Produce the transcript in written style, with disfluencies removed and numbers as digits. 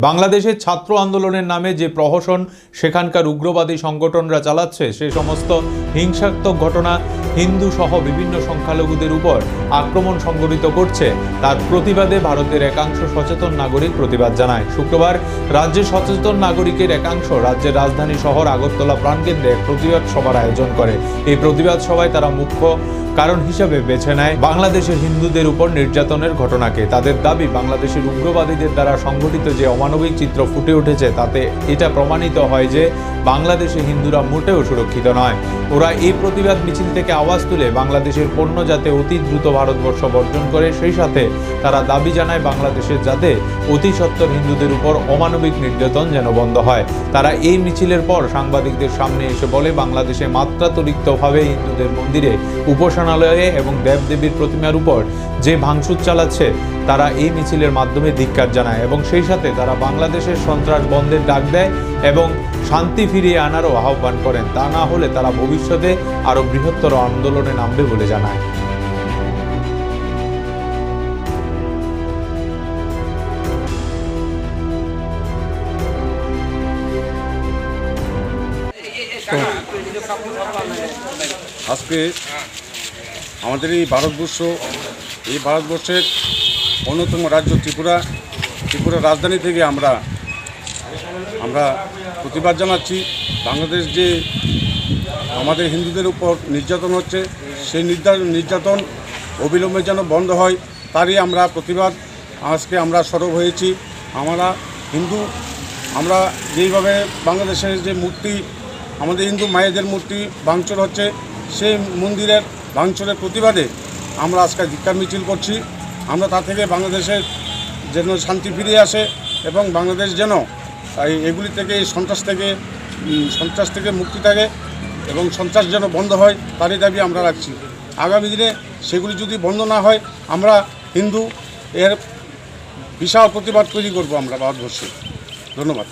বাংলাদেশের ছাত্র আন্দোলনের নামে যে প্রহসন সেখানকার উগ্রবাদী সংগঠনরা চালাচ্ছে সে সমস্ত হিংসাত্মক ঘটনা হিন্দু সহ বিভিন্ন সংখ্যালঘুদের উপর আক্রমণ সংঘটিত করছে তার প্রতিবাদে ভারতের একাংশ সচেতন নাগরিক প্রতিবাদ জানায়। শুক্রবার রাজ্যের সচেতন নাগরিকের একাংশ রাজ্যের রাজধানী শহর আগরতলা প্রাণকেন্দ্রে এক প্রতিবাদ সভার আয়োজন করে। এই প্রতিবাদ সভায় তারা মুখ্য কারণ হিসেবে বেছে নেয় বাংলাদেশের হিন্দুদের উপর নির্যাতনের ঘটনাকে। তাদের দাবি, বাংলাদেশের উগ্রবাদীদের দ্বারা সংঘটিত যে অমানবিক চিত্র ফুটে উঠেছে তাতে এটা প্রমাণিত হয় যে বাংলাদেশে হিন্দুরা মোটেও সুরক্ষিত নয়। ওরা এই প্রতিবাদ মিছিল থেকে আওয়াজ তুলে বাংলাদেশের পণ্য যাতে অতি দ্রুত ভারতবর্ষ বর্জন করে, সেই সাথে তারা দাবি জানায় বাংলাদেশের যাতে অতি সত্বর হিন্দুদের উপর অমানবিক নির্যাতন যেন বন্ধ হয়। তারা এই মিছিলের পর সাংবাদিকদের সামনে এসে বলে, বাংলাদেশে মাত্রাতিরিক্তভাবে হিন্দুদের মন্দিরে, উপাসনালয়ে এবং দেবদেবীর প্রতিমার উপর যে ভাঙচুর চালাচ্ছে তারা এই মিছিলের মাধ্যমে ধিক্কার জানায় এবং সেই সাথে তারা বাংলাদেশের সন্ত্রাস বন্ধের ডাক দেয় এবং শান্তি ফিরিয়ে আনারও আহ্বান করেন। তা না হলে তারা ভবিষ্যতে আরও বৃহত্তর আন্দোলনে নামবে বলে জানায়। আজকে আমাদের এই ভারতবর্ষের অন্যতম রাজ্য ত্রিপুরা রাজধানী থেকে আমরা প্রতিবাদ জানাচ্ছি। বাংলাদেশ যে আমাদের হিন্দুদের উপর নির্যাতন হচ্ছে সেই নির্যাতন অবিলম্বে যেন বন্ধ হয় তারই আমরা প্রতিবাদ আজকে আমরা সরব হয়েছি। আমরা হিন্দু, আমরা যেইভাবে বাংলাদেশের যে মূর্তি, আমাদের হিন্দু মায়েদের মূর্তি ভাঙচুর হচ্ছে, সেই মন্দিরের ভাঙচুরের প্রতিবাদে আমরা আজকে ধিক্কার মিছিল করছি। আমরা তা থেকে বাংলাদেশের যেন শান্তি ফিরিয়ে আসে এবং বাংলাদেশ যেন এগুলি থেকে সন্ত্রাস থেকে মুক্তি থাকে এবং সন্ত্রাস যেন বন্ধ হয় তারই দাবি আমরা রাখছি। আগামী দিনে সেগুলি যদি বন্ধ না হয় আমরা হিন্দু এর বিশাল প্রতিবাদ তৈরি করব আমরা ভারতবর্ষে। ধন্যবাদ।